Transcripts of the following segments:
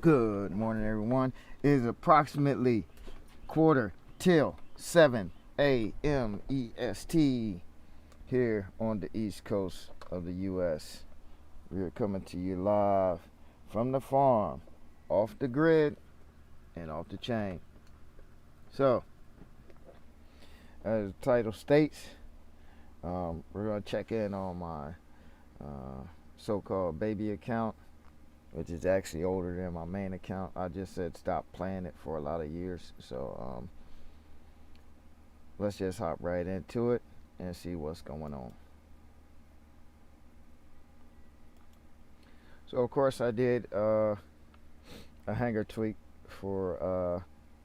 Good morning, everyone. It is approximately quarter till 7 a.m. EST here on the East Coast of the U.S. We are coming to you live from the farm, off the grid and off the chain. So, as the title states, we're going to check in on my so-called baby account, which is actually older than my main account. I just said stop playing it for a lot of years. So let's just hop right into it and see what's going on. So of course I did a hanger tweak for a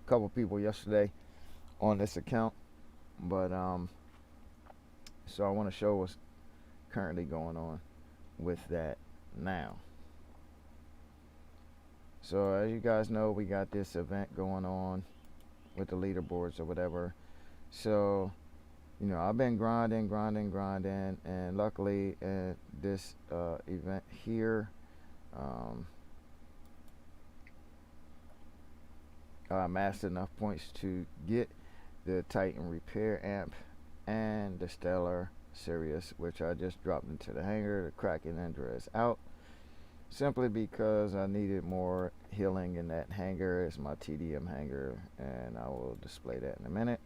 couple people yesterday on this account, but so I want to show what's currently going on with that now. So as you guys know, we got this event going on with the leaderboards or whatever. So, you know, I've been grinding, and luckily at this event here, I amassed enough points to get the Titan repair amp and the Stellar Sirius, which I just dropped into the hanger. The Kraken Indra is out, simply because I needed more healing in that hanger. It's my TDM hanger, and I will display that in a minute.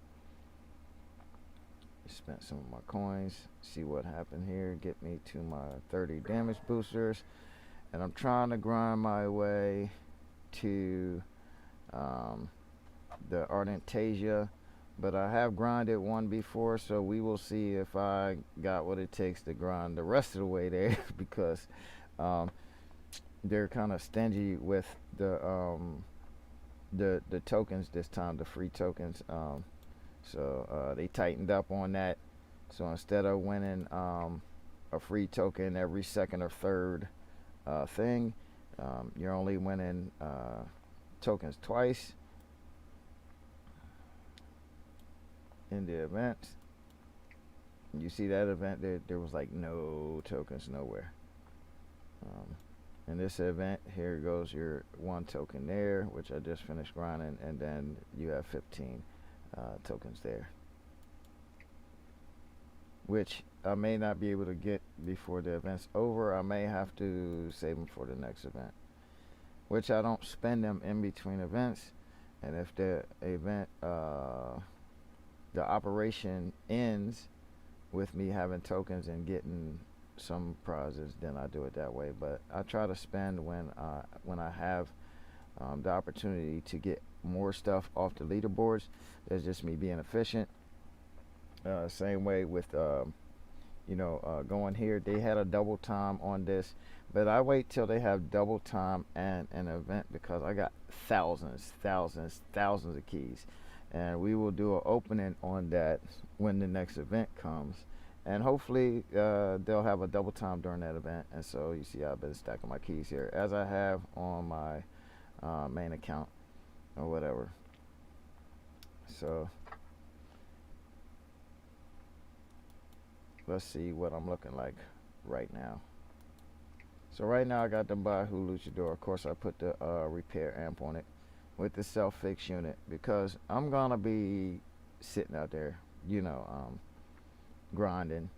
Spent some of my coins, see what happened here, get me to my 30 damage boosters, and I'm trying to grind my way to the Ardentasia, but I have grinded one before, so we will see if I got what it takes to grind the rest of the way there because they're kind of stingy with the tokens this time, the free tokens. So they tightened up on that. So instead of winning a free token every second or third thing, you're only winning tokens twice in the event. You see that event, there was like no tokens nowhere. In this event, here goes your one token there, which I just finished grinding, and then you have 15 tokens there, which I may not be able to get before the event's over. I may have to save them for the next event, which I don't spend them in between events. And if the event, the operation ends with me having tokens and getting some prizes, then I do it that way. But I try to spend when I have the opportunity to get more stuff off the leaderboards. That's just me being efficient. Same way with going here. They had a double time on this, but I wait till they have double time and an event because I got thousands of keys, and we will do an opening on that when the next event comes, and hopefully they'll have a double time during that event. And so you see I've been stacking my keys here as I have on my main account or whatever. So let's see what I'm looking like right now. So right now I got the Bahu Luchador. Of course I put the repair amp on it with the self-fix unit because I'm gonna be sitting out there, grinding.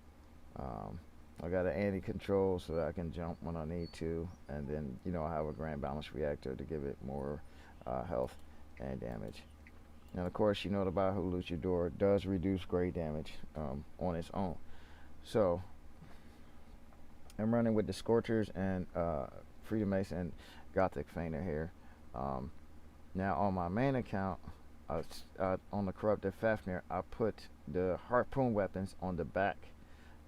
I got an anti-control so that I can jump when I need to, and then I have a grand balance reactor to give it more health and damage. And of course, the Bahu Luchador does reduce grade damage on its own. So I'm running with the Scorchers and Freedom Mace and Gothic Feigner here. Now on my main account, on the Corrupted Fafnir, I put the harpoon weapons on the back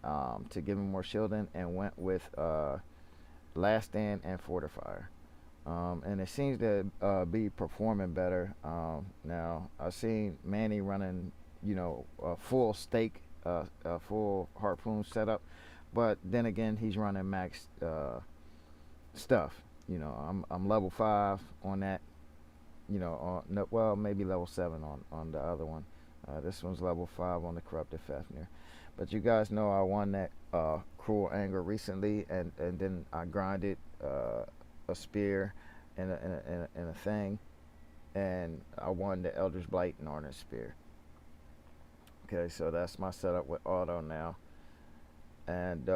to give me more shielding, and went with Last Stand and Fortifier. And it seems to be performing better. Now I've seen Manny running, a full stake, a full harpoon setup, but then again he's running max stuff. I'm level 5 on that. Well, maybe level 7 on the other one. This one's level 5 on the Corrupted Fafnir. But you guys know I won that Cruel Anger recently, and then I grinded a spear in a thing, and I won the Eldritch Blight and Ardent Spear. Okay, so that's my setup with auto now. And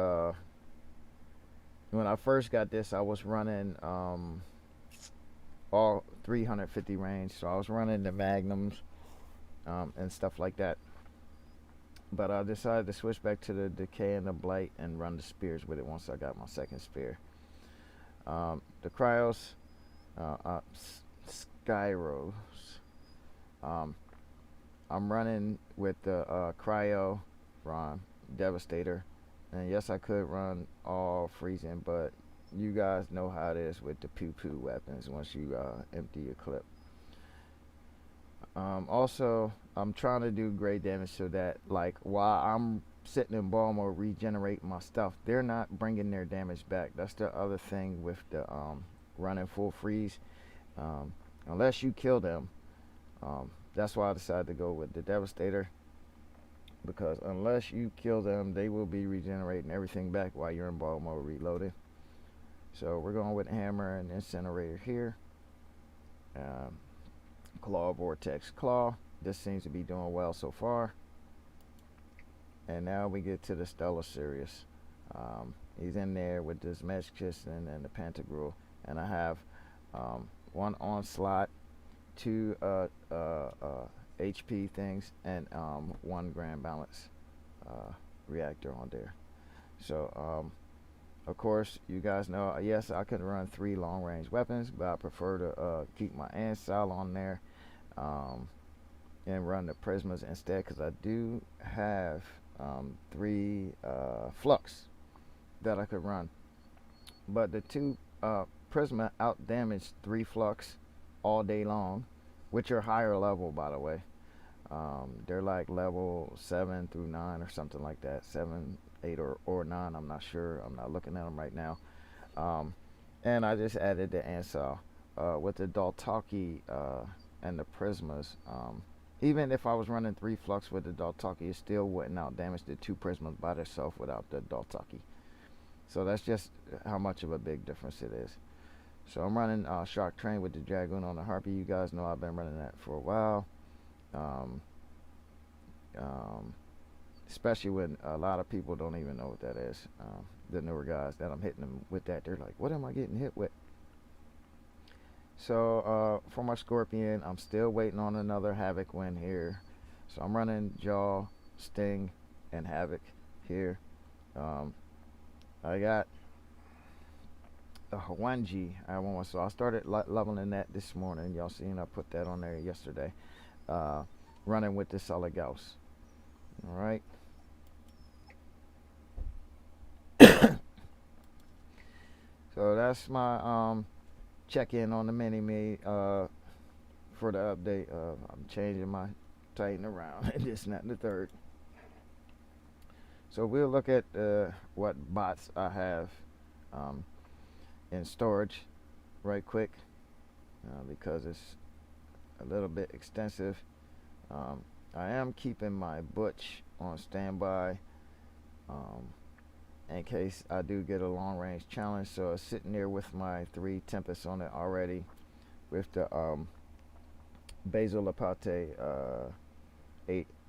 when I first got this, I was running all 350 range, so I was running the magnums and stuff like that. But I decided to switch back to the decay and the blight and run the spears with it once I got my second spear. The cryos, skyros. I'm running with the cryo from Devastator, and yes, I could run all freezing, but you guys know how it is with the poo-poo weapons once you empty your clip. Also, I'm trying to do great damage so that, like, while I'm sitting in ball mode regenerating my stuff, they're not bringing their damage back. That's the other thing with the running full freeze. Unless you kill them, that's why I decided to go with the Devastator, because unless you kill them, they will be regenerating everything back while you're in ball mode reloading. So we're going with Hammer and Incinerator here. Claw, Vortex, Claw. This seems to be doing well so far. And now we get to the Stellar Sirius. He's in there with this Meshkistan and the Pantagruel. And I have one Onslaught, two HP things, and one Grand Balance reactor on there. So of course, you guys know, yes, I could run 3 long-range weapons, but I prefer to keep my Ansal on there and run the Prismas instead, because I do have 3 Flux that I could run. But the 2 Prisma out-damage 3 Flux all day long, which are higher level, by the way. They're like level 7 through 9 or something like that. 7, 8, or 9. I'm not sure. I'm not looking at them right now. And I just added the Ansal with the Daltaki and the Prismas. Even if I was running 3 Flux with the Daltaki, it still wouldn't out damage the 2 Prismas by themselves without the Daltaki. So that's just how much of a big difference it is. So I'm running Shark Train with the Dragoon on the Harpy. You guys know I've been running that for a while. Especially when a lot of people don't even know what that is. The newer guys that I'm hitting them with that, they're like, what am I getting hit with? So for my Scorpion, I'm still waiting on another Havoc win here. So I'm running Jaw, Sting, and Havoc here. I got a Hawanji. So I started leveling that this morning. Y'all seen I put that on there yesterday. Running with the Solid Gauss. All right. So that's my check-in on the mini-me for the update. I'm changing my Titan around and this, and that, and the third. So we'll look at what bots I have in storage right quick because it's a little bit extensive. I am keeping my Butch on standby in case I do get a long range challenge. So it's sitting there with my 3 Tempests on it already, with the Basil Lapate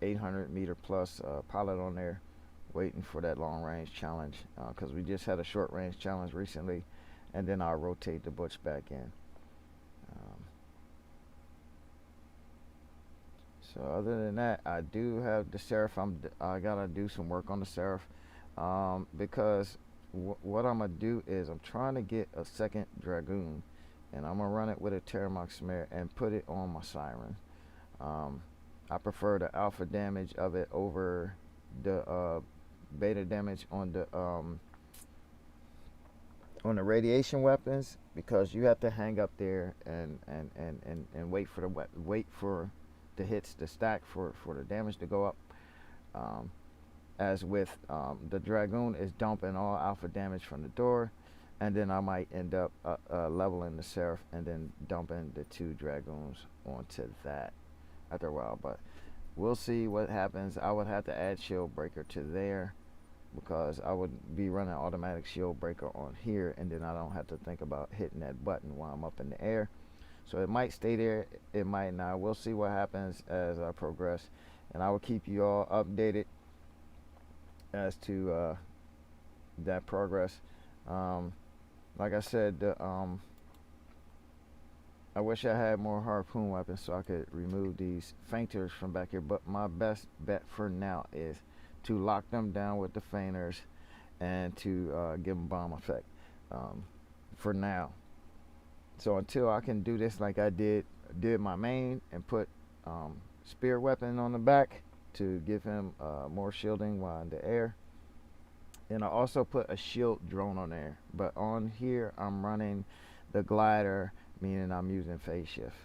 800 meter plus pilot on there, waiting for that long range challenge, because we just had a short range challenge recently, and then I'll rotate the Butch back in. So other than that, I do have the Seraph. I gotta do some work on the Seraph because what I'm gonna do is I'm trying to get a second Dragoon, and I'm gonna run it with a Terramox Mare and put it on my Siren. I prefer the alpha damage of it over the beta damage on the radiation weapons, because you have to hang up there and wait for the hits to stack for the damage to go up. As with the Dragoon is dumping all alpha damage from the door, and then I might end up leveling the Seraph and then dumping the 2 Dragoons onto that after a while. But we'll see what happens. I would have to add Shield Breaker to there because I would be running automatic shield breaker on here, and then I don't have to think about hitting that button while I'm up in the air. So it might stay there, it might not. We'll see what happens as I progress, and I will keep you all updated as to that progress. Like I said, I wish I had more harpoon weapons so I could remove these feinters from back here, but my best bet for now is to lock them down with the feinters and to give them bomb effect for now. So until I can do this like I did my main and put spear weapon on the back to give him more shielding while in the air. And I also put a shield drone on there, but on here I'm running the glider, meaning I'm using phase shift.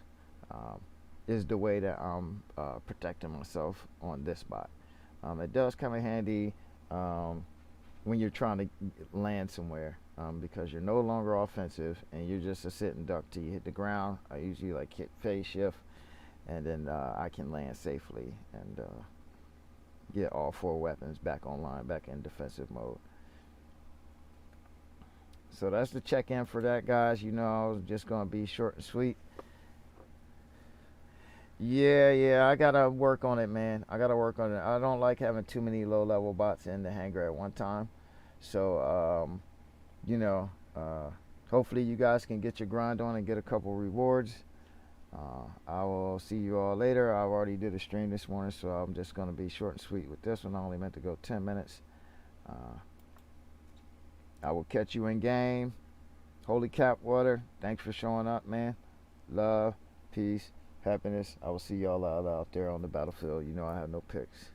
Is the way that I'm protecting myself on this spot. It does come in handy when you're trying to land somewhere, because you're no longer offensive and you're just a sitting duck till you hit the ground. I usually like hit phase shift, and then I can land safely and get all 4 weapons back online, back in defensive mode. So that's the check-in for that, guys. You know, I was just gonna be short and sweet. Yeah, I gotta work on it, man. I gotta work on it. I don't like having too many low-level bots in the hangar at one time. So you know, hopefully you guys can get your grind on and get a couple rewards. I will see you all later. I already did a stream this morning, so I'm just going to be short and sweet with this one. I only meant to go 10 minutes. I will catch you in game. Holy Cap Water, thanks for showing up, man. Love, peace, happiness. I will see y'all out there on the battlefield. You know I have no picks.